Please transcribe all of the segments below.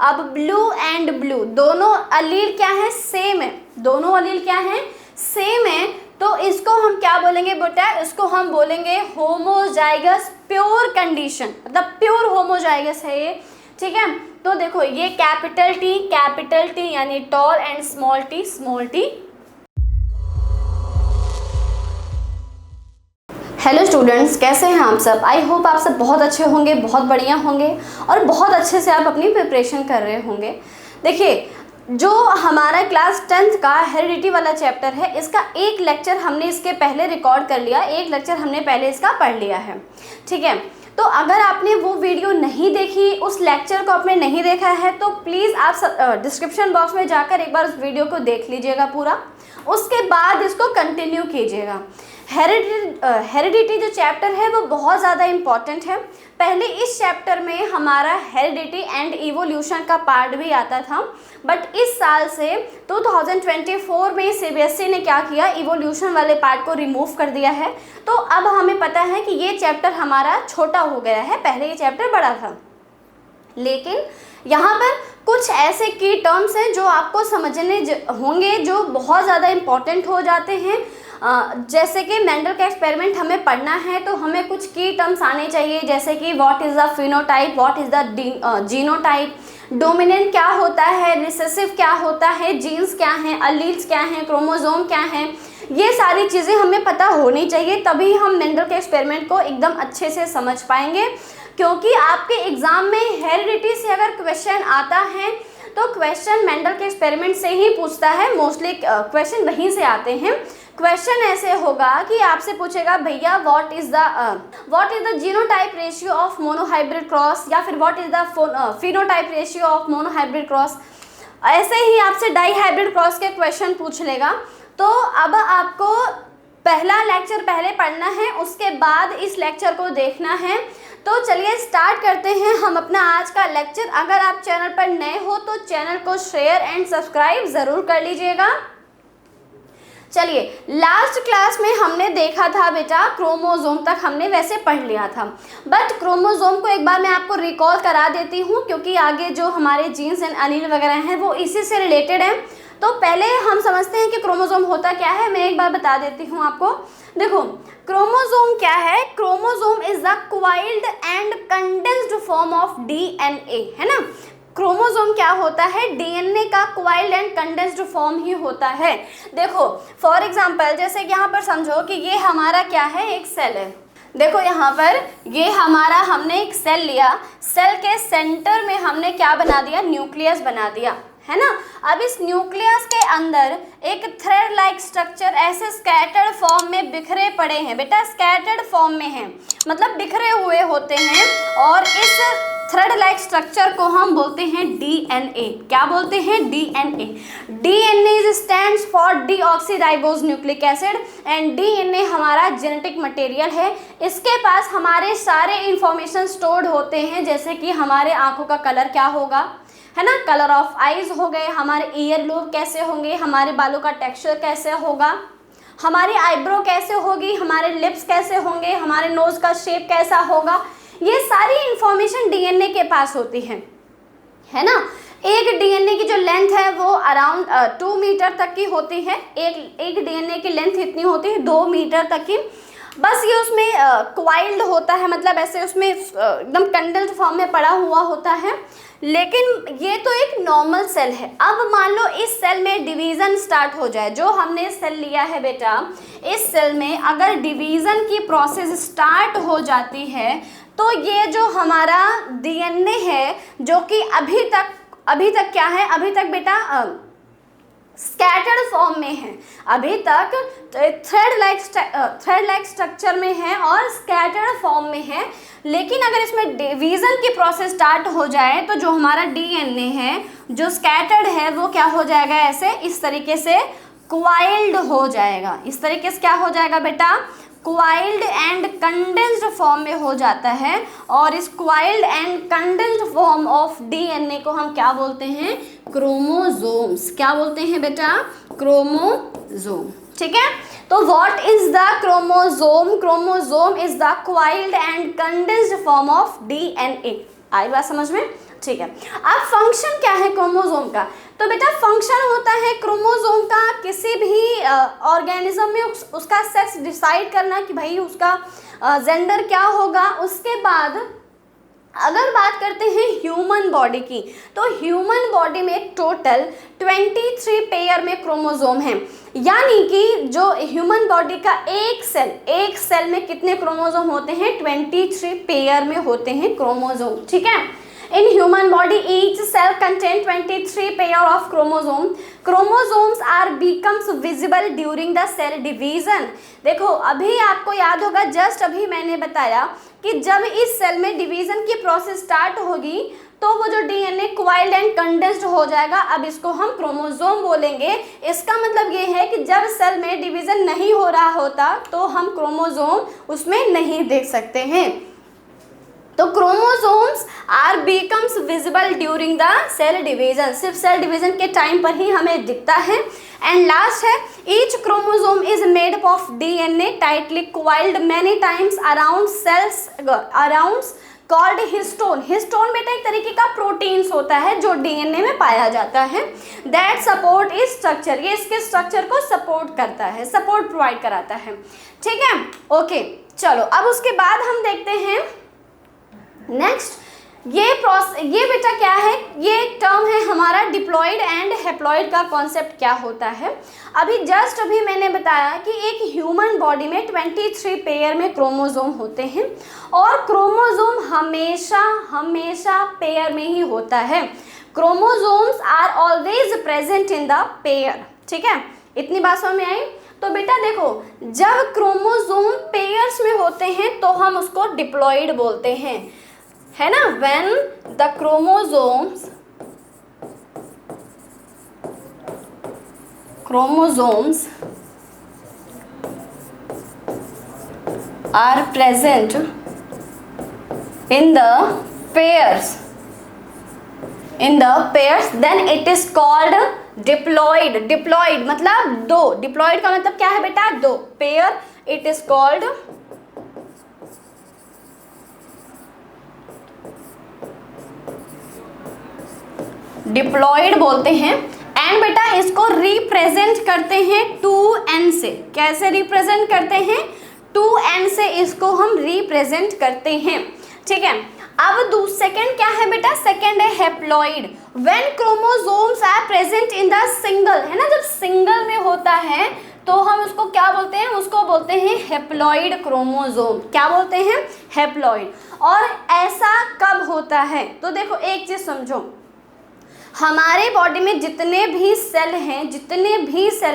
अब blue and blue दोनों अलील क्या है, सेम है, दोनों अलील क्या है, सेम है, तो इसको हम क्या बोलेंगे बेटा, इसको हम बोलेंगे होमोजाइगस प्योर कंडीशन, मतलब प्योर होमोजाइगस है ये, ठीक है। तो देखो ये कैपिटल टी यानी tall and small T. Hello students, कैसे हैं आप सब? आई होप आप सब बहुत अच्छे होंगे, बहुत बढ़िया होंगे और बहुत अच्छे से आप अपनी प्रिपरेशन कर रहे होंगे। देखिए, जो हमारा क्लास 10th का हेरिडिटी वाला चैप्टर है, इसका एक लेक्चर हमने इसके पहले रिकॉर्ड कर लिया, एक लेक्चर हमने पहले इसका पढ़ लिया है, ठीक है। तो अगर आपने वो वीडियो नहीं देखी, उस लेक्चर को आपने नहीं देखा है, तो प्लीज़ आप डिस्क्रिप्शन बॉक्स में जाकर एक बार उस वीडियो को देख लीजिएगा पूरा, उसके बाद इसको कंटिन्यू कीजिएगा। हेरिडिटी जो चैप्टर है वो बहुत ज़्यादा इम्पॉर्टेंट है। पहले इस चैप्टर में हमारा हेरिडिटी एंड इवोल्यूशन का पार्ट भी आता था, बट इस साल से 2024 में सीबीएसई ने क्या किया, इवोल्यूशन वाले पार्ट को रिमूव कर दिया है। तो अब हमें पता है कि ये चैप्टर हमारा छोटा हो गया है, पहले ये चैप्टर बड़ा था। लेकिन यहाँ पर कुछ ऐसे की टर्म्स हैं जो आपको समझने होंगे, जो बहुत ज़्यादा इम्पॉर्टेंट हो जाते हैं। जैसे कि मेंडल का एक्सपेरिमेंट हमें पढ़ना है तो हमें कुछ की टर्म्स आने चाहिए, जैसे कि what is the phenotype, what is the genotype, dominant क्या होता है, रिसेसिव क्या होता है, जीन्स क्या हैं, अलील्स क्या हैं, क्रोमोसोम क्या हैं, ये सारी चीज़ें हमें पता होनी चाहिए, तभी हम मेंडल के एक्सपेरिमेंट को एकदम अच्छे से समझ पाएंगे। क्योंकि आपके एग्ज़ाम में हेरिडिटी से अगर क्वेश्चन आता है तो क्वेश्चन मेंडल के एक्सपेरिमेंट से ही पूछता है, मोस्टली क्वेश्चन वहीं से आते हैं। क्वेश्चन ऐसे होगा कि आपसे पूछेगा, भैया what is the genotype ratio of monohybrid cross, या फिर what is the phenotype ratio of monohybrid cross. ऐसे ही आपसे डाई हाइब्रिड क्रॉस के क्वेश्चन पूछ लेगा। तो अब आपको पहला लेक्चर पहले पढ़ना है, उसके बाद इस लेक्चर को देखना है। तो चलिए स्टार्ट करते हैं हम अपना आज का लेक्चर। अगर आप चैनल पर नए हो तो चैनल को शेयर एंड सब्सक्राइब ज़रूर कर लीजिएगा। चलिए, लास्ट क्लास में हमने देखा था बेटा, क्रोमोसोम तक हमने वैसे पढ़ लिया था, बट क्रोमोसोम को एक बार मैं आपको रिकॉल करा देती हूँ, क्योंकि आगे जो हमारे जीन्स एंड अलील वगैरह हैं वो इसी से रिलेटेड हैं। तो पहले हम समझते हैं कि क्रोमोसोम होता क्या है, मैं एक बार बता देती हूँ आपको। देखो, क्रोमोसोम क्या है, chromosome is the coiled and condensed form of DNA, है ना। क्रोमोसोम क्या होता है, डीएनए का क्वाइल्ड एंड कंडेंस्ड फॉर्म ही होता है। देखो फॉर एग्जांपल, जैसे कि यहाँ पर समझो कि ये हमारा क्या है, एक सेल है। देखो यहाँ पर ये हमारा, हमने एक सेल लिया, सेल के सेंटर में हमने क्या बना दिया, न्यूक्लियस बना दिया, है ना। अब इस न्यूक्लियस के अंदर एक थ्रेड लाइक स्ट्रक्चर ऐसे स्कैटर्ड फॉर्म में बिखरे पड़े हैं बेटा, स्कैटर्ड फॉर्म में हैं, मतलब बिखरे हुए होते हैं, और इस थ्रेड लाइक स्ट्रक्चर को हम बोलते हैं डीएनए। क्या बोलते हैं, DNA. DNA stands for deoxyribose nucleic acid, and DNA हमारा जेनेटिक मटेरियल है। इसके पास हमारे सारे इंफॉर्मेशन स्टोर्ड होते हैं, जैसे कि हमारे आंखों का कलर क्या होगा, है ना, कलर ऑफ आइज हो गए, हमारे ईयर लोब कैसे होंगे, हमारे बालों का टेक्सचर कैसे होगा, हमारी आईब्रो कैसे होगी, हमारे लिप्स कैसे होंगे, हमारे नोज का शेप कैसा होगा, ये सारी इंफॉर्मेशन डीएनए के पास होती है ना। एक डीएनए की जो लेंथ है वो अराउंड 2 मीटर तक की होती है। एक डीएनए की लेंथ इतनी होती है 2 मीटर तक की। बस ये उसमें क्वाइल्ड होता है, मतलब ऐसे उसमें एकदम कंडेंस्ड फॉर्म में पड़ा हुआ होता है। लेकिन ये तो एक नॉर्मल सेल है। अब मान लो इस सेल में डिवीज़न स्टार्ट हो जाए, जो हमने सेल लिया है बेटा, इस सेल में अगर डिवीज़न की प्रोसेस स्टार्ट हो जाती है, तो ये जो हमारा डीएनए है, जो कि अभी तक क्या है, अभी तक बेटा स्कैटर्ड फॉर्म में है, अभी तक थ्रेड लाइक स्ट्रक्चर में है और स्कैटर्ड फॉर्म में है। लेकिन अगर इसमें डिवीज़न की प्रोसेस स्टार्ट हो जाए तो जो हमारा डीएनए है, जो स्कैटर्ड है, वो क्या हो जाएगा, ऐसे इस तरीके से क्वाइल्ड हो जाएगा। इस तरीके से क्या हो जाएगा बेटा, क्वाइल्ड एंड कंडेंस्ड फॉर्म में हो जाता है। और इस coiled and condensed form of DNA को हम क्या बोलते हैं, क्रोमोसोम्स। क्या बोलते हैं बेटा, क्रोमोसोम, ठीक है। तो what is the chromosome, chromosome is the coiled and condensed form of DNA. आई बात समझ में, ठीक है। अब फंक्शन क्या है क्रोमोसोम का? तो बेटा फंक्शन होता है क्रोमोसोम का किसी भी ऑर्गेनिज्म में उसका सेक्स डिसाइड करना कि भाई उसका जेंडर क्या होगा। उसके बाद अगर बात करते हैं ह्यूमन बॉडी की, तो ह्यूमन बॉडी में टोटल 23 पेयर में क्रोमोसोम हैं, यानी कि जो ह्यूमन बॉडी का एक सेल में कितने क्रोमोसोम होते हैं? 23 पेयर में होते हैं क्रोमोसोम, ठीक है। In human body, each cell contains 23 pair of chromosome. Chromosomes are becomes visible during the cell division. देखो अभी आपको याद होगा, जस्ट अभी मैंने बताया कि जब इस सेल में डिवीजन की प्रोसेस स्टार्ट होगी तो वो जो डीएनए क्वाइल्ड एंड कंडेंस्ड हो जाएगा। अब इसको हम क्रोमोसोम बोलेंगे। इसका मतलब ये है कि जब सेल में डिवीजन नहीं हो रहा होता तो हम क्रोमोसोम उसमें नहीं देख सकते हैं। तो chromosomes are becomes visible during the cell division, सिर्फ सेल डिवीजन के टाइम पर ही हमें दिखता है। एंड लास्ट है, each chromosome is made up of DNA tightly coiled many times around cells around called histone. Histone बेटा एक तरीके का प्रोटीन्स होता है जो डीएनए में पाया जाता है। दैट सपोर्ट इज स्ट्रक्चर, ये इसके स्ट्रक्चर को सपोर्ट करता है, सपोर्ट प्रोवाइड कराता है, ठीक है। ओके चलो अब उसके बाद हम देखते हैं नेक्स्ट, ये बेटा क्या है? ये टर्म है हमारा डिप्लॉइड एंड हैप्लॉइड का कॉन्सेप्ट क्या होता है। अभी मैंने बताया कि एक ह्यूमन बॉडी में 23 पेयर में क्रोमोसोम होते हैं और क्रोमोसोम हमेशा पेयर में ही होता है। Chromosomes are always present in the pair, ठीक है। इतनी बात समझ में आई? तो बेटा देखो, जब क्रोमोसोम पेयर्स में होते हैं तो हम उसको डिप्लॉइड बोलते हैं, है ना। when the chromosomes are present in the pairs then it is called diploid मतलब दो, diploid का मतलब क्या है बेटा? दो pair, it is called diploid बोलते हैं। एंड बेटा इसको रिप्रेजेंट करते हैं 2n से। कैसे रिप्रेजेंट करते हैं? 2n से इसको हम रिप्रेजेंट करते हैं, ठीक है। अब सेकंड क्या है बेटा? सेकंड है haploid. When chromosomes are present in the single, है ना, जब सिंगल में होता है तो हम उसको क्या बोलते हैं? उसको बोलते हैं हैप्लॉइड क्रोमोसोम। क्या बोलते हैं? हैप्लॉइड। और ऐसा कब होता है? तो देखो एक चीज समझो, हमारे बॉडी में जितने भी सेल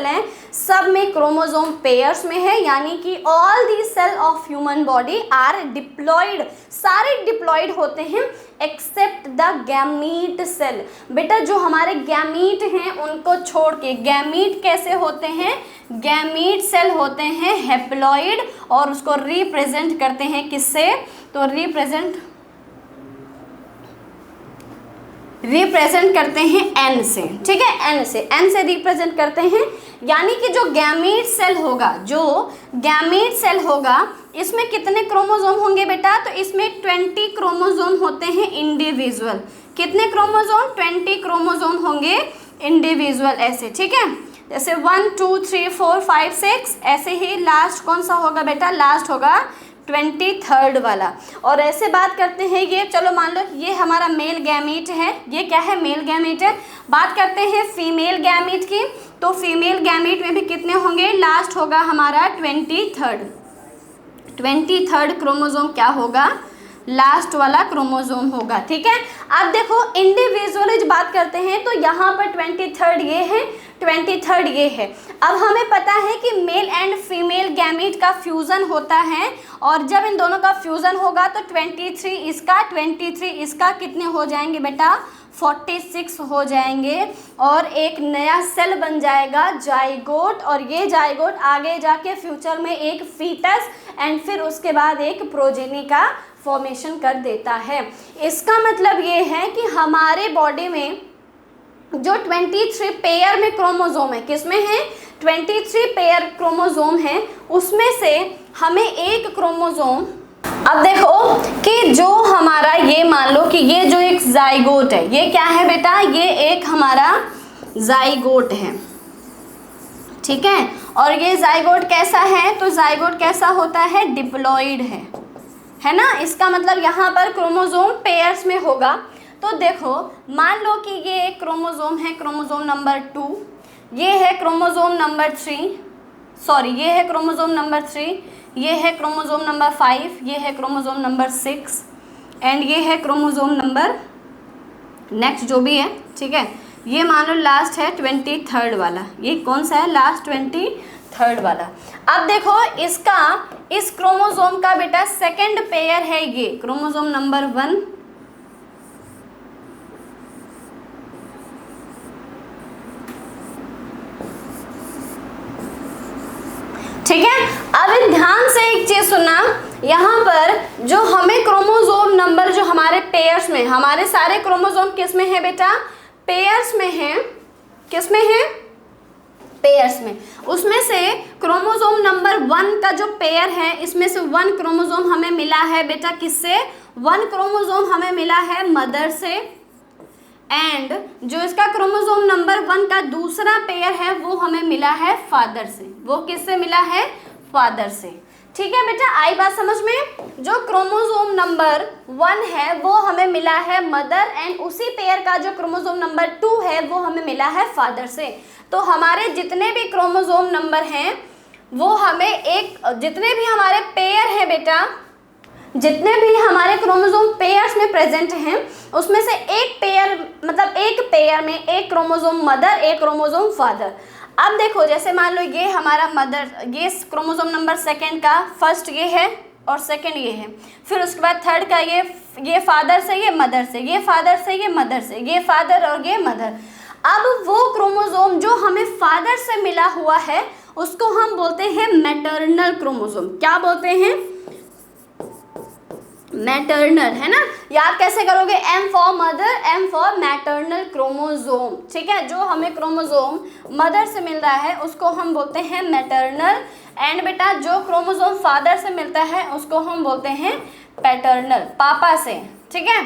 हैं सब में क्रोमोसोम पेयर्स में है, यानी कि all the cell of human body are diploid, सारे डिप्लॉइड होते हैं एक्सेप्ट द गैमीट सेल। बेटा जो हमारे गैमीट हैं उनको छोड़ के, गैमीट कैसे होते हैं? गैमीट सेल होते हैं हैप्लॉइड और उसको रिप्रेजेंट करते हैं किससे? तो रिप्रेजेंट करते हैं n से, ठीक है। n से रिप्रेजेंट करते हैं, यानी कि जो गैमीट सेल होगा इसमें कितने क्रोमोसोम होंगे बेटा? तो इसमें 20 क्रोमोसोम होते हैं इंडिविजुअल। कितने क्रोमोसोम? 20 क्रोमोसोम होंगे इंडिविजुअल, ऐसे, ठीक है। जैसे 1 2 3 4 5 6, ऐसे ही लास्ट कौन सा होगा बेटा? लास्ट होगा 23rd वाला। और ऐसे बात करते हैं, ये चलो मान लो ये हमारा मेल गैमीट है, ये क्या है? मेल गैमीट है। बात करते हैं फीमेल गैमीट की, तो फीमेल गैमीट में भी कितने होंगे? लास्ट होगा हमारा 23rd क्रोमोसोम क्या होगा? लास्ट वाला क्रोमोसोम होगा, ठीक है। अब देखो इंडिविजुअल बात करते हैं तो यहाँ पर 23rd ये है, 23rd ये है। अब हमें पता है कि मेल एंड फीमेल गैमीट का फ्यूज़न होता है और जब इन दोनों का फ्यूज़न होगा तो 23 इसका कितने हो जाएंगे बेटा? 46 हो जाएंगे और एक नया सेल बन जाएगा जाइगोट, और ये जाइगोट आगे जाके फ्यूचर में एक फीटस एंड फिर उसके बाद एक प्रोजेनी का फॉर्मेशन कर देता है। इसका मतलब ये है कि हमारे बॉडी में जो 23 पेयर में क्रोमोसोम है, किसमें है? 23 पेयर क्रोमोसोम है, उसमें से हमें एक क्रोमोसोम अब देखो कि जो हमारा ये मान लो कि ये जो एक जाइगोट है, ये क्या है बेटा, ये एक हमारा जाइगोट है, ठीक है। और ये जाइगोट कैसा है, तो जाइगोट कैसा होता है, डिप्लॉइड है ना। इसका मतलब यहाँ पर क्रोमोसोम पेयर्स में होगा। तो देखो मान लो कि ये एक क्रोमोसोम है, क्रोमोसोम नंबर 2, ये है क्रोमोसोम नंबर 3, सॉरी ये है क्रोमोसोम नंबर 3, ये है क्रोमोसोम नंबर 5, ये है क्रोमोसोम नंबर 6 एंड ये है क्रोमोसोम नंबर नेक्स्ट जो भी है, ठीक है। ये मान लो लास्ट है 23rd वाला, ये कौन सा है, लास्ट 23rd वाला। अब देखो इसका, इस क्रोमोसोम का बेटा सेकंड पेयर है ये क्रोमोसोम नंबर 1, ठीक है। अब ध्यान से एक चीज सुनना, यहाँ पर जो हमें क्रोमोसोम नंबर जो हमारे पेयर्स में, हमारे सारे क्रोमोसोम किस में है बेटा, पेयर्स में है, किस में है, पेयर्स में। उसमें से क्रोमोसोम नंबर 1 का जो पेयर है, इसमें से 1 क्रोमोसोम हमें मिला है बेटा किससे, 1 क्रोमोसोम हमें मिला है मदर से, एंड जो इसका क्रोमोसोम नंबर 1 का दूसरा पेयर है वो हमें मिला है फादर से। वो किससे मिला है, फादर से, ठीक है बेटा। आई बात समझ में। जो क्रोमोसोम नंबर 1 है वो हमें मिला है मदर, एंड उसी पेयर का जो क्रोमोसोम नंबर 2 है वो हमें मिला है फादर से। तो हमारे जितने भी क्रोमोसोम नंबर हैं वो हमें एक, जितने भी हमारे पेयर हैं बेटा, जितने भी हमारे क्रोमोसोम पेयर्स में प्रेजेंट हैं उसमें से एक पेयर, मतलब एक पेयर में एक क्रोमोसोम मदर, एक क्रोमोसोम फादर। अब देखो जैसे मान लो ये हमारा मदर, ये क्रोमोसोम नंबर 2 का फर्स्ट ये है और सेकंड ये है, फिर उसके बाद 3rd का ये फादर से, ये मदर से, ये फादर से, ये मदर से, ये फादर और ये मदर। अब वो क्रोमोसोम जो हमें फादर से मिला हुआ है उसको हम बोलते हैं मैटरनल क्रोमोसोम। क्या बोलते हैं, मैटरनल, है ना। याद कैसे करोगे, M for mother, M for maternal chromosome, ठीक है। जो हमें क्रोमोसोम मदर से मिल रहा है उसको हम बोलते हैं मैटरनल, एंड बेटा जो क्रोमोसोम फादर से मिलता है उसको हम बोलते हैं पैटर्नल, पापा से, ठीक है।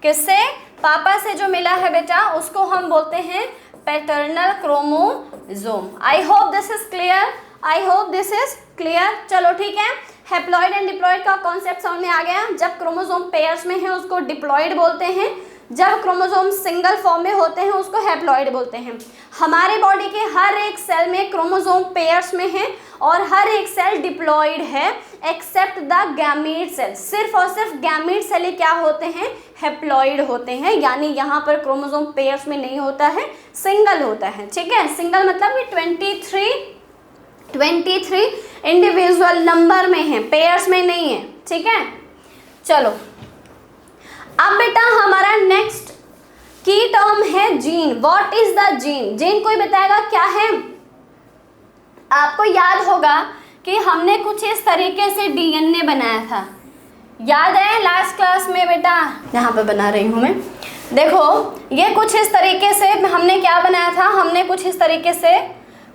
किससे, पापा से जो मिला है बेटा उसको हम बोलते हैं paternal chromosome. I hope this is clear, I hope this is clear. चलो ठीक है, हैप्लॉइड एंड डिप्लॉइड का कॉन्सेप्ट समझ में आ गया। जब क्रोमोसोम पेयर्स में है उसको डिप्लॉइड बोलते हैं, जब क्रोमोसोम सिंगल फॉर्म में होते हैं उसको हैप्लॉइड बोलते हैं। हमारे बॉडी के हर एक सेल में क्रोमोसोम पेयर्स में है और हर एक सेल डिप्लॉइड है एक्सेप्ट द गैमीट सेल। सिर्फ और सिर्फ गैमीट सेल ही क्या होते हैं, हैप्लॉइड होते हैं, यानी यहाँ पर क्रोमोसोम पेयर्स में नहीं होता है, सिंगल होता है, ठीक है। सिंगल मतलब कि 23 इंडिविजुअल नंबर में है, पेयर्स में नहीं है, ठीक है। चलो अब बेटा हमारा नेक्स्ट की टर्म है gene. What is the gene, gene कोई बताएगा क्या है। आपको याद होगा कि हमने कुछ इस तरीके से डीएनए बनाया था, याद है लास्ट क्लास में बेटा, यहाँ पे बना रही हूँ मैं। देखो ये कुछ इस तरीके से हमने क्या बनाया था, हमने कुछ इस तरीके से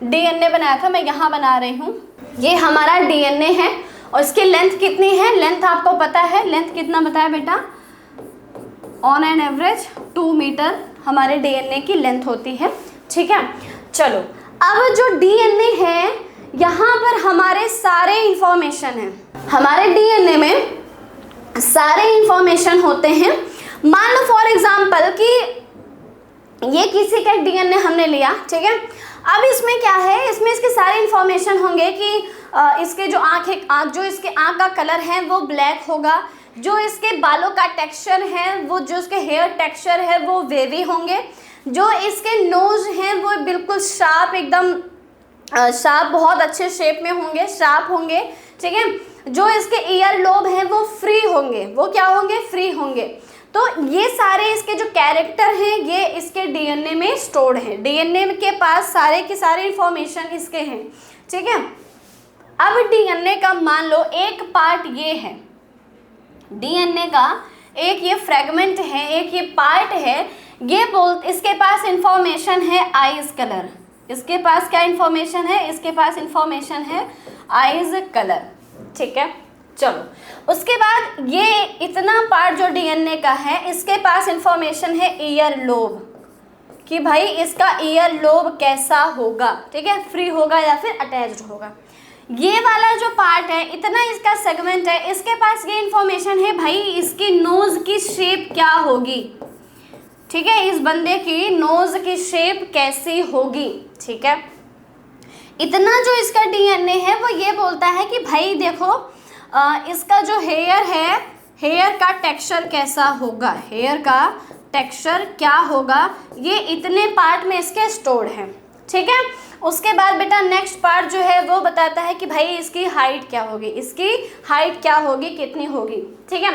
डीएनए बनाया था, मैं यहाँ बना रही हूँ। ये हमारा डीएनए है और इसकी लेंथ कितनी है, लेंथ आपको पता है, लेंथ कितना बताया बेटा, ऑन एन एवरेज 2 मीटर हमारे डीएनए की लेंथ होती है, ठीक है। चलो अब जो डीएनए है यहाँ पर हमारे सारे इंफॉर्मेशन हैं, हमारे डीएनए में सारे इंफॉर्मेशन होते हैं। मान लो फॉर एग्जांपल कि ये किसी का डीएनए हमने लिया, ठीक है। अब इसमें क्या है, इसमें इसके सारे इंफॉर्मेशन होंगे कि इसके जो जो इसके आँख का कलर है वो ब्लैक होगा, जो इसके बालों का टेक्सचर है वो, जो इसके हेयर टेक्सचर है वो वेवी होंगे, जो इसके नोज हैं वो बिल्कुल शार्प, एकदम शार्प, बहुत अच्छे शेप में होंगे, शार्प होंगे, ठीक है। जो इसके ईयर लोब हैं वो फ्री होंगे, वो क्या होंगे, फ्री होंगे। तो ये सारे इसके जो कैरेक्टर हैं ये इसके डीएनए में स्टोर्ड हैं, डीएनए के पास सारे के सारे इंफॉर्मेशन इसके हैं, ठीक है। अब डीएनए का मान लो एक पार्ट ये है, डीएनए का एक ये फ्रेगमेंट है, एक ये पार्ट है, ये इसके पास इंफॉर्मेशन है आइज कलर, इसके पास क्या इंफॉर्मेशन है, इसके पास इंफॉर्मेशन है आइज कलर, ठीक है। चलो उसके बाद ये इतना पार्ट जो डीएनए का है, इसके पास इंफॉर्मेशन है ईयर लोब, कि भाई इसका ईयर लोब कैसा होगा, ठीक है, फ्री होगा या फिर अटैच्ड होगा। ये वाला जो पार्ट है, इतना इसका सेगमेंट है, इसके पास ये इंफॉर्मेशन है भाई इसकी नोज की शेप क्या होगी, ठीक है, इस बंदे की नोज की शेप कैसी होगी, ठीक है। इतना जो इसका डीएनए है वो ये बोलता है कि भाई देखो इसका जो हेयर है, हेयर का टेक्सचर कैसा होगा, हेयर का टेक्सचर क्या होगा, ये इतने पार्ट में इसके स्टोर्ड है, ठीक है। उसके बाद बेटा नेक्स्ट पार्ट जो है वो बताता है कि भाई इसकी हाइट क्या होगी, इसकी हाइट क्या होगी, कितनी होगी, ठीक है।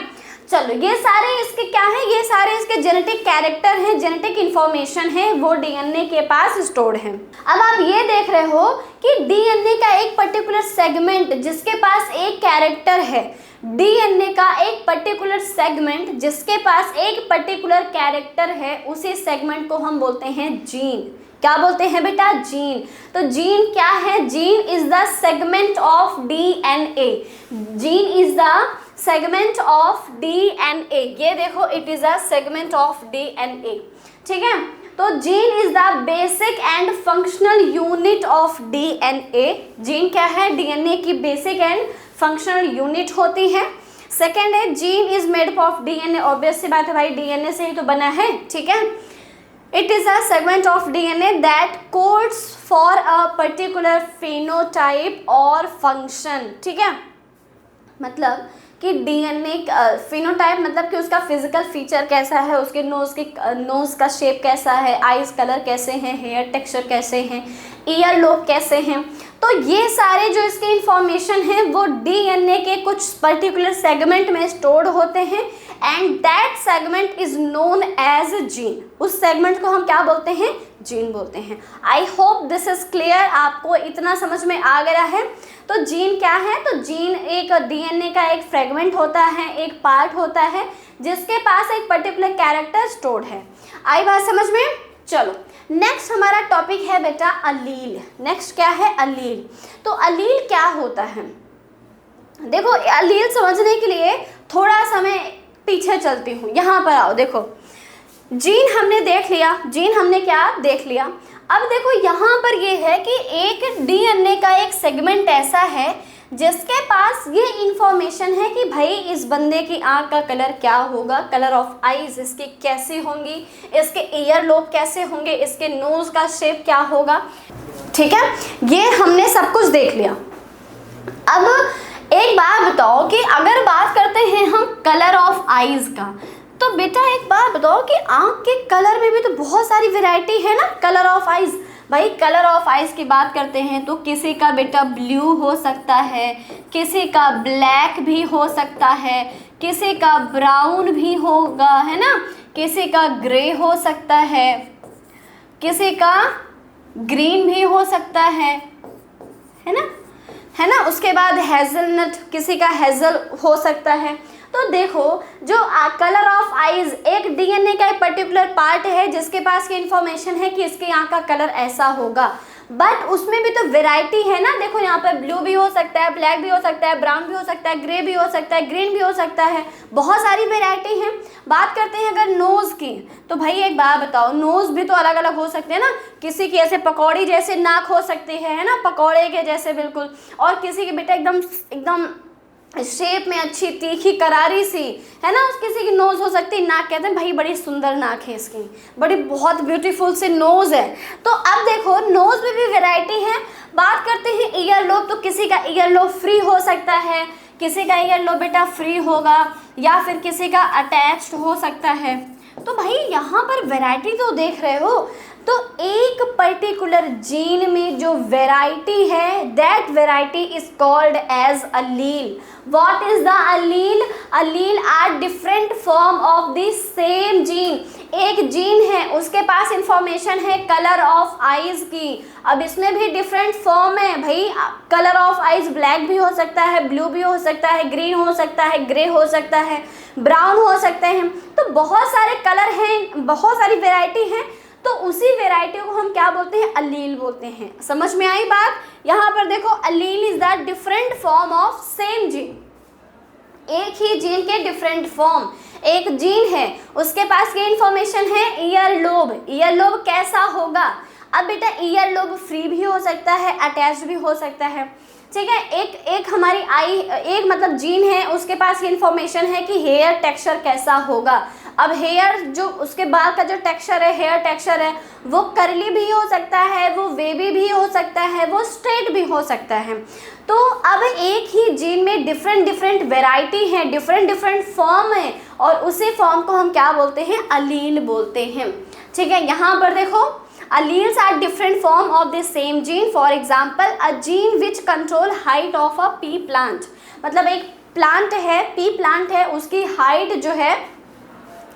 चलो ये सारे इसके क्या है, ये सारे इसके जेनेटिक कैरेक्टर हैं, जेनेटिक इंफॉर्मेशन है, वो डीएनए के पास स्टोर्ड है। अब आप ये देख रहे हो कि डीएनए का एक पर्टिकुलर सेगमेंट जिसके पास एक कैरेक्टर है, डीएनए का एक पर्टिकुलर सेगमेंट जिसके पास एक पर्टिकुलर कैरेक्टर है, उसी सेगमेंट को हम बोलते हैं जीन। क्या बोलते हैं बेटा, जीन। तो जीन क्या है, gene is the segment of DNA, gene is the segment of DNA, ये देखो it is a segment of DNA, ठीक है। तो gene is the basic and functional unit of DNA, gene क्या है, डीएनए की बेसिक एंड फंक्शनल यूनिट होती है। सेकेंड है gene is made up of DNA, obvious सी बात है भाई डीएनए से ही तो बना है, ठीक है। It is a segment of DNA that codes for a particular phenotype और फंक्शन, ठीक है। मतलब कि डीएनए फिनोटाइप मतलब कि उसका फिजिकल फीचर कैसा है, उसके नोज का शेप कैसा है, आईज कलर कैसे हैं, हेयर टेक्सचर कैसे हैं, ईयर लोब कैसे हैं। तो ये सारे जो इसके इंफॉर्मेशन हैं वो डीएनए के कुछ पर्टिकुलर सेगमेंट में स्टोर्ड होते हैं and that segment is known as gene. उस सेगमेंट को हम क्या बोलते हैं, जीन बोलते हैं। I hope this is clear, आपको इतना समझ में आ गया है। तो जीन क्या है, तो जीन एक डीएनए का एक फ्रेगमेंट होता है, एक पार्ट होता है जिसके पास एक पर्टिकुलर कैरेक्टर स्टोर्ड है। आई बात समझ में। चलो नेक्स्ट हमारा टॉपिक है बेटा अलील। नेक्स्ट क्या है, अलील। तो अलील क्या होता है, देखो अलील समझने के लिए थोड़ा समय पीछे चलती हूँ, यहाँ पर आओ। देखो जीन हमने देख लिया, जीन हमने क्या देख लिया। अब देखो यहाँ पर ये है कि एक डीएनए का एक सेगमेंट ऐसा है जिसके पास ये इंफॉर्मेशन है कि भाई इस बंदे की आँख का कलर क्या होगा, कलर ऑफ आईज इसकी कैसी होंगी, इसके ईयर लोब कैसे होंगे, इसके नोज का शेप क्या होगा, ठीक है। ये हमने सब कुछ देख लिया। अब एक बात बताओ कि अगर बात करते हैं हम कलर ऑफ आईज का, तो बेटा एक बात बताओ कि आँख के कलर में भी तो बहुत सारी वैरायटी है ना, कलर ऑफ आईज। भाई कलर ऑफ आइज की बात करते हैं तो किसी का बेटा ब्लू हो सकता है, किसी का ब्लैक भी हो सकता है, किसी का ब्राउन भी होगा, है ना, किसी का ग्रे हो सकता है, किसी का ग्रीन भी हो सकता है ना। उसके बाद हेज़लनट, किसी का हेज़ल हो सकता है। तो देखो जो कलर ऑफ आईज एक डीएनए का एक पर्टिकुलर पार्ट है जिसके पास की इंफॉर्मेशन है कि इसके यहाँ का कलर ऐसा होगा, बट उसमें भी तो वैरायटी है ना। देखो यहाँ पर ब्लू भी हो सकता है, ब्लैक भी हो सकता है, ब्राउन भी हो सकता है, ग्रे भी हो सकता है, ग्रीन भी हो सकता है, बहुत सारी वैरायटी है। बात करते हैं अगर नोज़ की, तो भाई एक बात बताओ, नोज़ भी तो अलग अलग हो सकते हैं ना। किसी की ऐसे पकौड़ी जैसे नाक हो सकती है ना, पकौड़े के जैसे बिल्कुल, और किसी की बेटा एकदम शेप में अच्छी तीखी करारी सी, है ना। उस किसी की नोज़ हो सकती है, नाक कहते हैं भाई बड़ी सुंदर नाक है इसकी, बड़ी बहुत ब्यूटीफुल सी नोज़ है। तो अब देखो नोज़ में भी वैरायटी है। बात करते हैं ईयर लोब, तो किसी का ईयर लोब फ्री हो सकता है, किसी का ईयर लोब बेटा फ्री होगा, या फिर किसी का अटैच्ड हो सकता है। तो भाई यहाँ पर वैरायटी तो देख रहे हो। तो एक पर्टिकुलर जीन में जो वैरायटी है, that variety is called as allele. What is the allele? Allele are different form of the same gene. एक जीन है, उसके पास इंफॉर्मेशन है कलर ऑफ आईज की। अब इसमें भी डिफरेंट फॉर्म है भाई, कलर ऑफ आईज ब्लैक भी हो सकता है, ब्लू भी हो सकता है, ग्रीन हो सकता है, ग्रे हो सकता है, ब्राउन हो सकते हैं। तो बहुत सारे कलर हैं, बहुत सारी वैरायटी हैं। तो उसी वैरायटी को हम क्या बोलते हैं? अलील बोलते हैं। समझ में आई बात? यहाँ पर देखो, अलील is the different form of same gene. एक ही जीन के डिफरेंट फॉर्म। एक जीन है, उसके पास ये इंफॉर्मेशन है, ईयरलोब। ईयरलोब कैसा होगा? अब बेटा ईयरलोब फ्री भी हो सकता है, अटैच भी हो सकता है, ठीक है। एक हमारी आई, एक मतलब जीन है, उसके पास ये इंफॉर्मेशन है कि हेयर टेक्सचर कैसा होगा। अब हेयर जो उसके बाल का जो टेक्सचर है, हेयर टेक्सचर है, वो कर्ली भी हो सकता है, वो वेवी भी हो सकता है, वो स्ट्रेट भी हो सकता है। तो अब एक ही जीन में डिफरेंट डिफरेंट वेराइटी है, डिफरेंट डिफरेंट फॉर्म है, और उसी फॉर्म को हम क्या बोलते हैं? अलील बोलते हैं, ठीक है। यहाँ पर देखो, alleles are different form of the same gene. For example, a gene which control height of a pea plant. मतलब एक प्लांट है, पी प्लांट है, उसकी हाइट जो है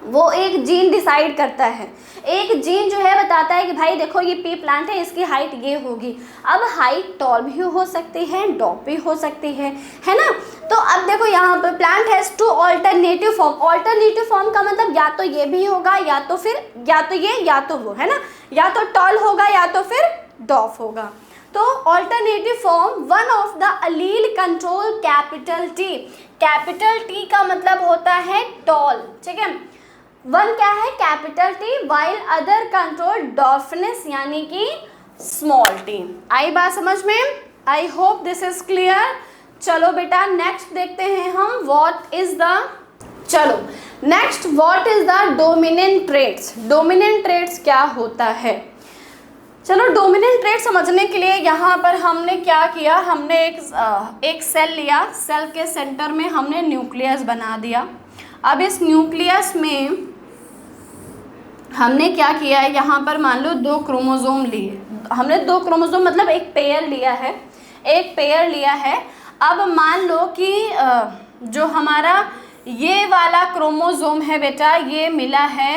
वो एक जीन डिसाइड करता है। एक जीन जो है बताता है कि भाई देखो ये पी प्लांट है, इसकी हाइट ये होगी। अब हाइट टॉल भी हो सकती है, डॉप भी हो सकती है ना। तो अब देखो यहाँ पर plant has two alternative form. Alternative form का मतलब या तो ये भी होगा, या तो फिर या तो ये या तो वो, है ना। या तो टॉल होगा या तो फिर डॉफ होगा। तो alternative form, one of the allele control capital T. Capital T का मतलब होता है टॉल, ठीक है। वन क्या है? Capital T, while other control डॉफनेस यानी कि स्मॉल टी। आई बात समझ में? आई होप दिस इज क्लियर। चलो बेटा नेक्स्ट देखते हैं हम, व्हाट इज द, चलो next, what is the dominant traits. Dominant traits क्या होता है? चलो डोमिनेंट ट्रेट समझने के लिए यहाँ पर हमने क्या किया, हमने एक सेल लिया, सेल के सेंटर में हमने न्यूक्लियस बना दिया। अब इस न्यूक्लियस में हमने क्या किया है, यहाँ पर मान लो 2 क्रोमोसोम लिए हमने, 2 क्रोमोसोम मतलब एक पेयर लिया है, एक पेयर लिया है। अब मान लो कि जो हमारा ये वाला क्रोमोसोम है बेटा, ये मिला है,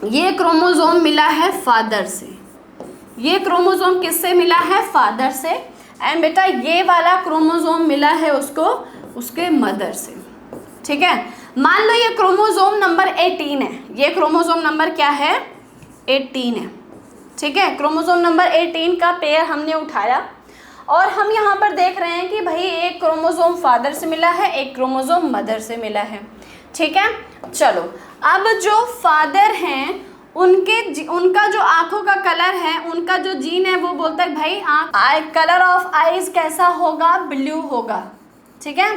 ये क्रोमोसोम मिला है फादर से, ये क्रोमोसोम किससे मिला है? फादर से। एंड बेटा ये वाला क्रोमोसोम मिला है उसको उसके मदर से, ठीक है। मान लो ये क्रोमोसोम नंबर 18 है, ये क्रोमोसोम नंबर क्या है? 18 है, ठीक है। क्रोमोसोम नंबर 18 का पेयर हमने उठाया और हम यहाँ पर देख रहे हैं कि भाई एक क्रोमोसोम फादर से मिला है, एक क्रोमोसोम मदर से मिला है, ठीक है। चलो अब जो फादर हैं उनका जो आंखों का कलर है, उनका जो जीन है वो बोलता है भाई कलर ऑफ आईज कैसा होगा? ब्लू होगा, ठीक है।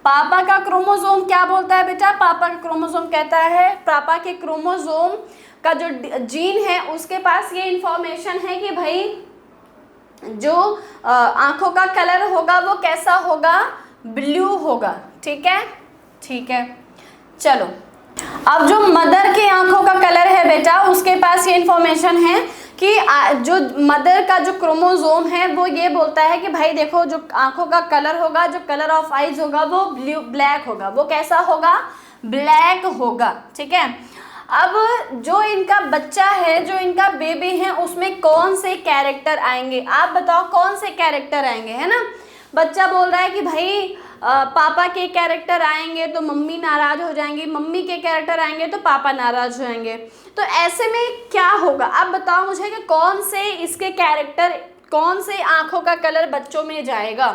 पापा का क्रोमोसोम क्या बोलता है बेटा? पापा का क्रोमोसोम कहता है, पापा के क्रोमोसोम का जो जीन है उसके पास ये इंफॉर्मेशन है कि भाई जो आंखों का कलर होगा वो कैसा होगा? ब्लू होगा, ठीक है, ठीक है। चलो अब जो मदर की आंखों का कलर है बेटा, उसके पास ये इंफॉर्मेशन है कि जो मदर का जो क्रोमोसोम है वो ये बोलता है कि भाई देखो जो आंखों का कलर होगा, जो कलर ऑफ आइज होगा वो ब्लैक होगा। वो कैसा होगा? ब्लैक होगा, ठीक है। अब जो इनका बच्चा है, जो इनका बेबी है, उसमें कौन से कैरेक्टर आएंगे? आप बताओ कौन से कैरेक्टर आएंगे, है ना। बच्चा बोल रहा है कि भाई पापा के कैरेक्टर आएंगे तो मम्मी नाराज हो जाएंगी, मम्मी के कैरेक्टर आएंगे तो पापा नाराज हो जाएंगे। तो ऐसे में क्या होगा? आप बताओ मुझे कि कौन से इसके कैरेक्टर, कौन से आंखों का कलर बच्चों में जाएगा,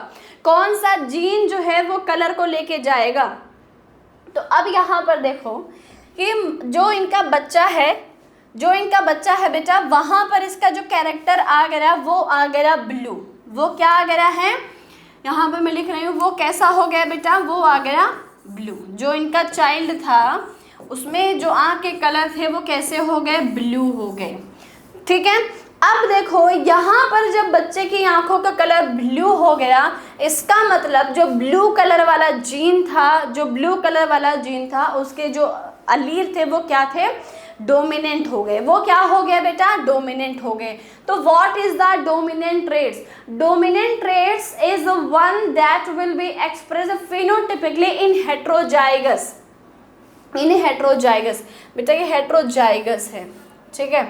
कौन सा जीन जो है वो कलर को लेके जाएगा। तो अब यहाँ पर देखो कि जो इनका बच्चा है बेटा, वहाँ पर इसका जो कैरेक्टर आ गया वो आ गया ब्लू। वो क्या आ गया है? यहाँ पर मैं लिख रही हूँ, वो कैसा हो गया बेटा? वो आ गया ब्लू। जो इनका चाइल्ड था उसमें जो आँख के कलर थे वो कैसे हो गए? ब्लू हो गए, ठीक है। अब देखो यहाँ पर जब बच्चे की आंखों का कलर ब्लू हो गया, इसका मतलब जो ब्लू कलर वाला जीन था, उसके जो अलील थे वो क्या थे? डोमिनेंट हो गए। वो क्या हो गया बेटा? डोमिनेंट हो गए। तो what is the dominant traits? Dominant traits is one that will be expressed phenotypically in heterozygous. बेटा ये हेट्रोजाइगस है, ठीक है।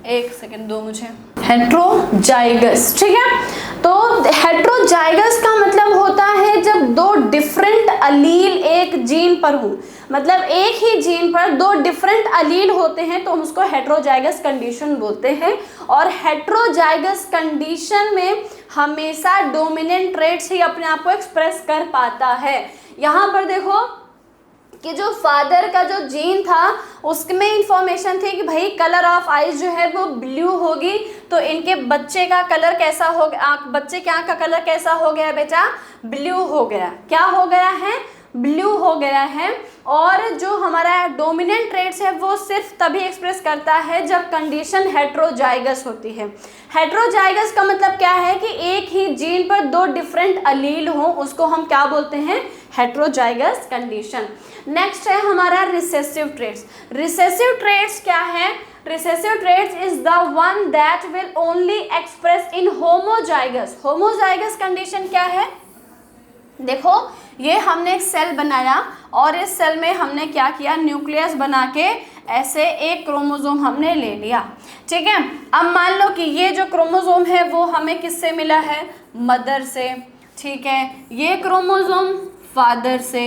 एक सेकंड दो मुझे। हेट्रोजाइगस, ठीक है। तो हेट्रोजाइगस का मतलब होता है जब 2 डिफरेंट अलील एक जीन पर हों। मतलब एक ही जीन पर दो डिफरेंट अलील होते हैं तो हम उसको हेट्रोजाइगस कंडीशन बोलते हैं। और हेट्रोजाइगस कंडीशन में हमेशा डोमिनेंट ट्रेट्स ही अपने आप को एक्सप्रेस कर पाता है। यहाँ पर देखो कि जो फादर का जो जीन था उसमें इंफॉर्मेशन थी कि भाई कलर ऑफ आईज जो है वो ब्लू होगी, तो इनके बच्चे का कलर कैसा हो गया, बच्चे के आँख का कलर कैसा हो गया बेटा, ब्लू हो गया। क्या हो गया है, ब्लू हो गया है। और जो हमारा डोमिनेंट ट्रेट्स है वो सिर्फ तभी एक्सप्रेस करता है जब कंडीशन हेट्रोजाइगस होती है। हेट्रोजाइगस का मतलब क्या है कि एक ही जीन पर दो डिफरेंट अलील हों, उसको हम क्या बोलते हैं, हेट्रोजाइगस कंडीशन। नेक्स्ट है हमारा रिसेसिव ट्रेट्स। रिसेसिव ट्रेट्स क्या है, recessive traits is the one that will only express in homozygous. Homozygous condition क्या है, देखो ये हमने एक सेल बनाया और इस सेल में हमने क्या किया, न्यूक्लियस बना के ऐसे एक क्रोमोसोम हमने ले लिया, ठीक है। अब मान लो कि ये जो क्रोमोसोम है वो हमें किससे मिला है, मदर से, ठीक है। ये क्रोमोसोम फादर से,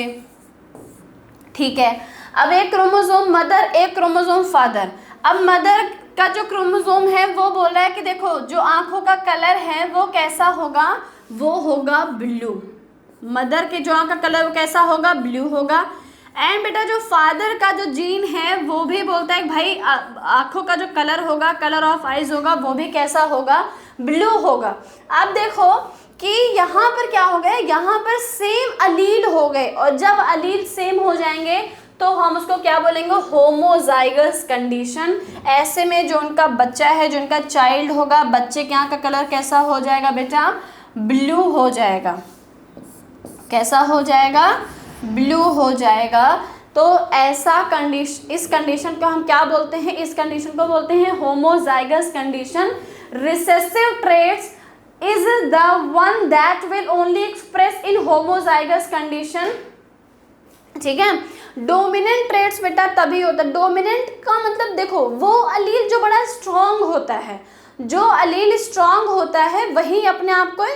ठीक है। अब एक क्रोमोसोम मदर, एक क्रोमोसोम फादर। अब मदर का जो क्रोमोसोम है वो बोल रहा है कि देखो जो आंखों का कलर है वो कैसा होगा, वो होगा ब्लू। मदर के जो आँख का कलर वो कैसा होगा, ब्लू होगा। एंड बेटा जो फादर का जो जीन है वो भी बोलता है कि भाई आँखों का जो कलर होगा, कलर ऑफ आइज होगा, वो भी कैसा होगा, ब्लू होगा। अब देखो कि यहाँ पर क्या हो गया, यहाँ पर सेम अलील हो गए, और जब अलील सेम हो जाएंगे तो हम उसको क्या बोलेंगे, होमोजाइगस कंडीशन। ऐसे में जो उनका बच्चा है, जो उनका चाइल्ड होगा, बच्चे के आँख का कलर कैसा हो जाएगा बेटा, ब्लू हो जाएगा। कैसा हो जाएगा, ब्लू हो जाएगा। तो ऐसा कंडीशन, इस कंडीशन को हम क्या बोलते हैं, इस कंडीशन को बोलते हैं homozygous condition. Recessive traits is the one that will only express in homozygous condition, ठीक है। डोमिनेंट ट्रेट्स बेटा तभी होता है, डोमिनेंट का मतलब देखो वो अलील जो बड़ा स्ट्रॉन्ग होता है, जो अलील स्ट्रॉन्ग होता है वही अपने आप को,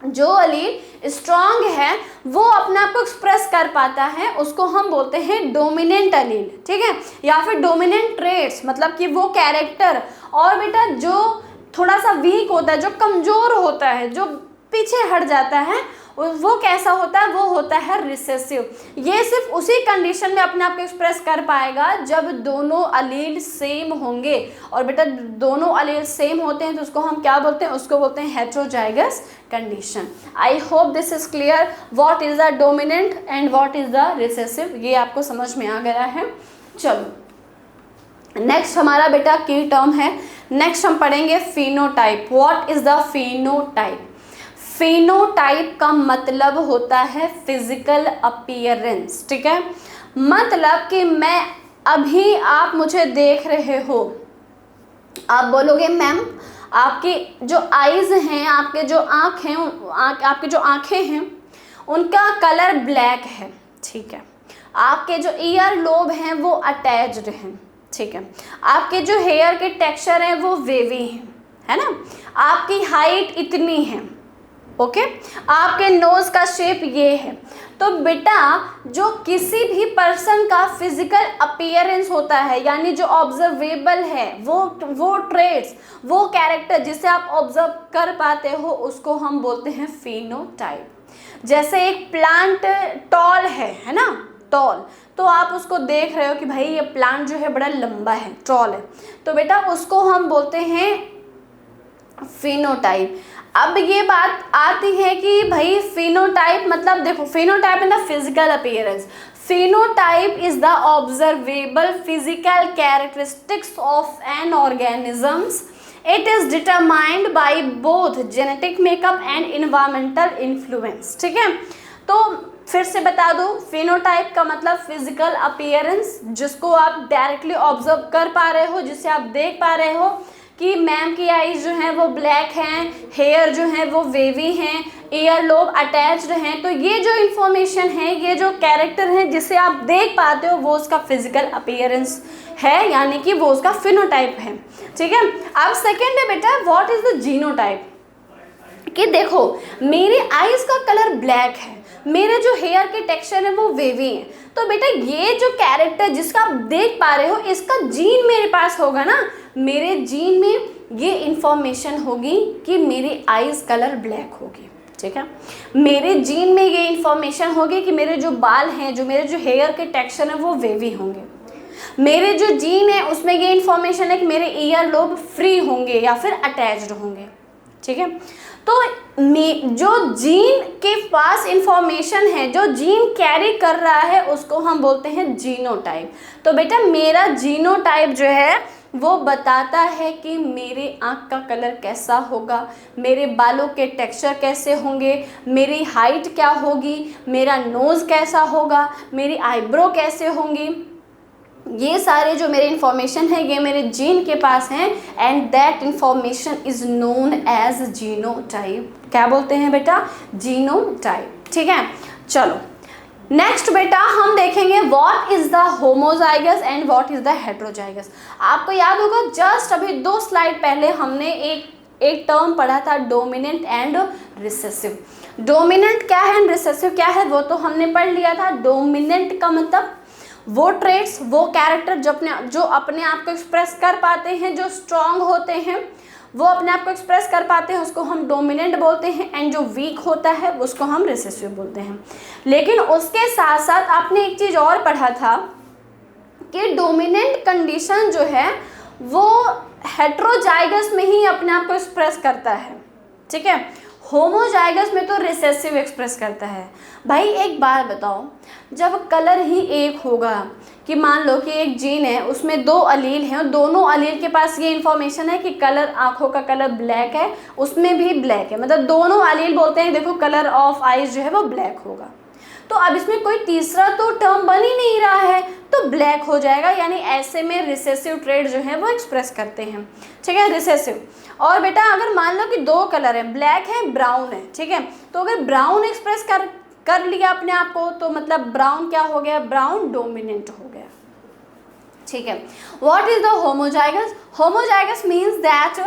जो अलील स्ट्रॉन्ग है वो अपने आप को एक्सप्रेस कर पाता है, उसको हम बोलते हैं डोमिनेंट अलील, ठीक है। या फिर डोमिनेंट ट्रेट्स मतलब कि वो कैरेक्टर। और बेटा जो थोड़ा सा वीक होता है, जो कमज़ोर होता है, जो पीछे हट जाता है, वो कैसा होता है, वो होता है रिसेसिव। ये सिर्फ उसी कंडीशन में अपने आप को एक्सप्रेस कर पाएगा जब दोनों अलील सेम होंगे। और बेटा दोनों अलील सेम होते हैं तो उसको हम क्या बोलते हैं, उसको बोलते हैं heterozygous condition. I hope this is clear, what is the dominant and what is the recessive, ये आपको समझ में आ गया है। चलो नेक्स्ट हमारा बेटा की टर्म है, नेक्स्ट हम पढ़ेंगे phenotype. What is the phenotype. Phenotype का मतलब होता है फिजिकल अपीयरेंस, ठीक है। मतलब कि मैं अभी, आप मुझे देख रहे हो, आप बोलोगे मैम आपकी जो आईज हैं, आपके जो आँख हैं, आपके जो आँखें हैं उनका कलर ब्लैक है, ठीक है। आपके जो ईयर लोब हैं वो अटैच्ड हैं, ठीक है। आपके जो हेयर के टेक्सचर हैं वो वेवी हैं, है ना। आपकी हाइट इतनी है, ओके। आपके नोज़ का शेप ये है। तो बेटा जो किसी भी पर्सन का फिजिकल अपीयरेंस होता है, यानी जो ऑब्जर्वेबल है, वो ट्रेट्स, वो कैरेक्टर जिसे आप ऑब्जर्व कर पाते हो, उसको हम बोलते हैं फिनोटाइप। जैसे एक प्लांट टॉल है ना, टॉल, तो आप उसको देख रहे हो कि भाई ये प्लांट जो है बड़ा लंबा है, टॉल है, तो बेटा उसको हम बोलते हैं फिनोटाइप। अब ये बात आती है कि भाई फिनोटाइप मतलब देखो, phenotype in the physical appearance, phenotype is the observable physical characteristics of N organisms. It is determined by both genetic makeup and environmental influence, ठीक है। तो फिर से बता दो, फिनोटाइप का मतलब फिजिकल अपीयरेंस, जिसको आप डायरेक्टली ऑब्जर्व कर पा रहे हो, जिसे आप देख पा रहे हो कि मैम की आईज जो हैं वो ब्लैक हैं, हेयर जो हैं वो वेवी हैं, ईयर लोब अटैच्ड हैं। तो ये जो इन्फॉर्मेशन है, ये जो कैरेक्टर है जिसे आप देख पाते हो, वो उसका फिजिकल अपीयरेंस है, यानी कि वो उसका फिनोटाइप है, ठीक है। अब सेकेंड है बेटा व्हाट इज द जीनोटाइप। कि देखो मेरे आईज का कलर ब्लैक है, मेरे जो हेयर के टेक्सचर है वो वेवी है, तो बेटा ये जो कैरेक्टर जिसका आप देख पा रहे हो इसका जीन मेरे पास होगा ना, मेरे जीन में ये इंफॉर्मेशन होगी कि मेरी आईज कलर ब्लैक होगी, ठीक है। मेरे जीन में ये इंफॉर्मेशन होगी कि मेरे जो बाल हैं, जो मेरे जो हेयर के टेक्सचर है वो वेवी होंगे। मेरे जो जीन है उसमें ये इंफॉर्मेशन है कि मेरे ईयर लोब फ्री होंगे या फिर अटैच्ड होंगे, ठीक है। तो जो जीन के पास इंफॉर्मेशन है, जो जीन कैरी कर रहा है उसको हम बोलते हैं जीनोटाइप। तो बेटा मेरा जीनोटाइप जो है वो बताता है कि मेरे आँख का कलर कैसा होगा, मेरे बालों के टेक्सचर कैसे होंगे, मेरी हाइट क्या होगी, मेरा नोज़ कैसा होगा, मेरी आईब्रो कैसे होंगी। ये सारे जो मेरे इंफॉर्मेशन है ये मेरे जीन के पास हैं and that information is known as genotype. क्या बोलते हैं बेटा? जीनोटाइप, ठीक है। चलो नेक्स्ट बेटा हम देखेंगे what is the homozygous and what is the heterozygous. आपको याद होगा जस्ट अभी 2 स्लाइड पहले हमने एक टर्म पढ़ा था डोमिनेंट एंड रिसेसिव। डोमिनेंट क्या है एंड रिसेसिव क्या है वो तो हमने पढ़ लिया था। डोमिनेंट का मतलब वो ट्रेट्स, वो कैरेक्टर जो अपने आप को एक्सप्रेस कर पाते हैं, जो स्ट्रॉन्ग होते हैं, वो अपने आप को एक्सप्रेस कर पाते हैं, उसको हम डोमिनेंट बोलते हैं। एंड जो वीक होता है उसको हम रिसेसिव बोलते हैं। लेकिन उसके साथ साथ आपने एक चीज़ और पढ़ा था कि डोमिनेंट कंडीशन जो है वो हेटेरोजाइगस में ही अपने आप को एक्सप्रेस करता है, ठीक है। होमोजाइगस में तो रिसेसिव एक्सप्रेस करता है। भाई एक बात बताओ, जब कलर ही एक होगा कि मान लो कि एक जीन है उसमें 2 अलील हैं और दोनों अलील के पास ये इन्फॉर्मेशन है कि कलर आँखों का कलर ब्लैक है, उसमें भी ब्लैक है, मतलब दोनों अलील बोलते हैं देखो कलर ऑफ आइज जो है वो ब्लैक होगा। तो अब इसमें कोई तीसरा तो टर्म बन ही नहीं रहा है तो ब्लैक हो जाएगा, यानी ऐसे में रिसेसिव ट्रेड जो है वो एक्सप्रेस करते हैं, ठीक है, रिसेसिव। और बेटा अगर मान लो कि 2 कलर है, ब्लैक है ब्राउन है, ठीक है, तो अगर ब्राउन एक्सप्रेस कर लिया अपने आप को तो मतलब ब्राउन क्या हो गया? ब्राउन डोमिनेंट हो गया, ठीक है। What is the homozygous? Homozygous means that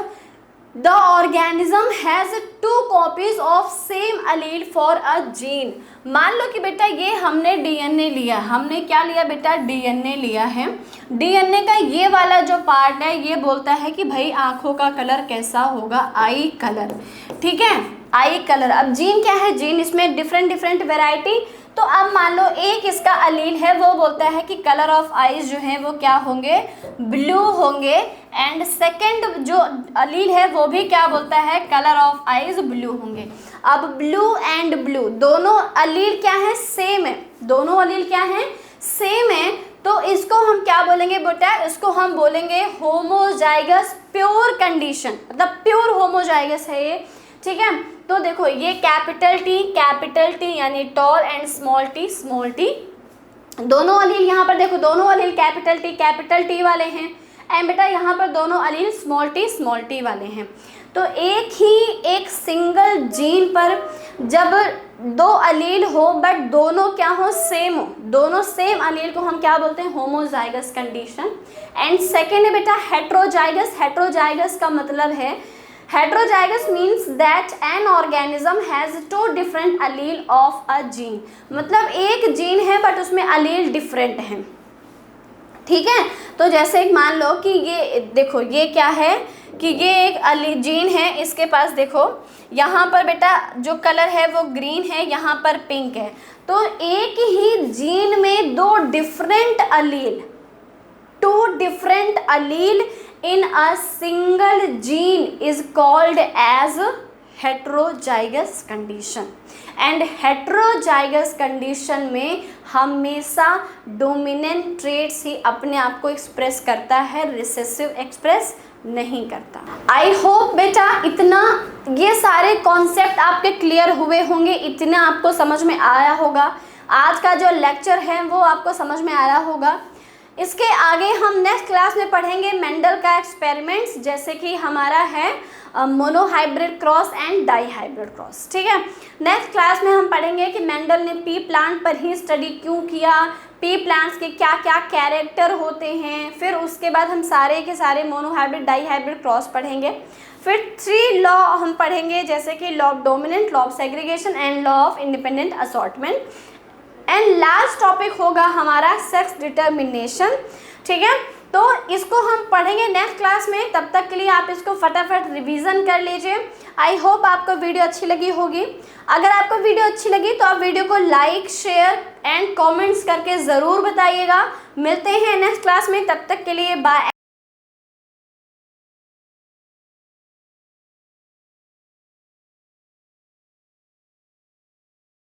the organism has 2 copies of same allele for a gene. मान लो कि बेटा ये हमने डीएनए लिया, हमने क्या लिया बेटा? डीएनए लिया है। डीएनए का ये वाला जो पार्ट है ये बोलता है कि भाई आंखों का कलर कैसा होगा? आई कलर, ठीक है, आई कलर। अब जीन क्या है? जीन इसमें डिफरेंट वैरायटी। तो अब मान लो एक इसका अलील है वो बोलता है कि कलर ऑफ आइज जो है वो क्या होंगे? ब्लू होंगे। एंड सेकंड जो अलील है वो भी क्या बोलता है? कलर ऑफ आइज ब्लू होंगे। अब ब्लू एंड ब्लू दोनों अलील क्या है? सेम है। दोनों अलील क्या है? सेम है। तो इसको हम क्या बोलेंगे बेटा? इसको हम बोलेंगे होमोजाइगस प्योर कंडीशन, मतलब प्योर होमोजाइगस है ये, ठीक है। तो देखो ये कैपिटल टी यानी टॉल एंड स्मॉल टी दोनों अलील यहाँ पर देखो, दोनों अलील कैपिटल टी वाले हैं एंड बेटा यहाँ पर दोनों अलील स्मॉल टी वाले हैं। तो एक सिंगल जीन पर जब 2 अलील हो बट दोनों क्या हो? सेम हो, दोनों सेम अलील को हम क्या बोलते हैं? Homozygous condition. एंड सेकेंड है बेटा हेटेरोजाइगस। हेटेरोजाइगस का मतलब है heterozygous means that an organism has 2 different allele of a gene, मतलब एक जीन है बट उसमें अलील डिफरेंट हैं, ठीक है। तो जैसे मान लो कि ये देखो ये क्या है कि ये एक जीन है, इसके पास देखो यहाँ पर बेटा जो कलर है वो ग्रीन है, यहाँ पर पिंक है। तो एक ही जीन में 2 different Aleel in a single gene is called as heterozygous condition and heterozygous condition में हमेशा डोमिनेंट ट्रेट्स ही अपने आप को एक्सप्रेस करता है, रिसेसिव एक्सप्रेस नहीं करता। आई होप बेटा इतना ये सारे कॉन्सेप्ट आपके क्लियर हुए होंगे, इतना आपको समझ में आया होगा। आज का जो लेक्चर है वो आपको समझ में आया होगा। इसके आगे हम नेक्स्ट क्लास में पढ़ेंगे मेंडल का एक्सपेरिमेंट्स, जैसे कि हमारा है monohybrid cross and dihybrid cross, ठीक है। नेक्स्ट क्लास में हम पढ़ेंगे कि मेंडल ने पी प्लांट पर ही स्टडी क्यों किया, पी प्लांट्स के क्या क्या कैरेक्टर होते हैं, फिर उसके बाद हम सारे के सारे मोनोहाइब्रिड डाईहाइब्रिड क्रॉस पढ़ेंगे। फिर 3 लॉ हम पढ़ेंगे, जैसे कि law of dominant, law of segregation and law of independent assortment. And last topic होगा हमारा सेक्स डिटर्मिनेशन, ठीक है। तो इसको हम पढ़ेंगे नेक्स्ट क्लास में, तब तक के लिए आप इसको फटाफट रिवीजन कर लीजिए। आई होप आपको वीडियो अच्छी लगी होगी। अगर आपको वीडियो अच्छी लगी तो आप वीडियो को लाइक, शेयर एंड कमेंट्स करके ज़रूर बताइएगा। मिलते हैं नेक्स्ट क्लास में, तब तक के लिए बाय।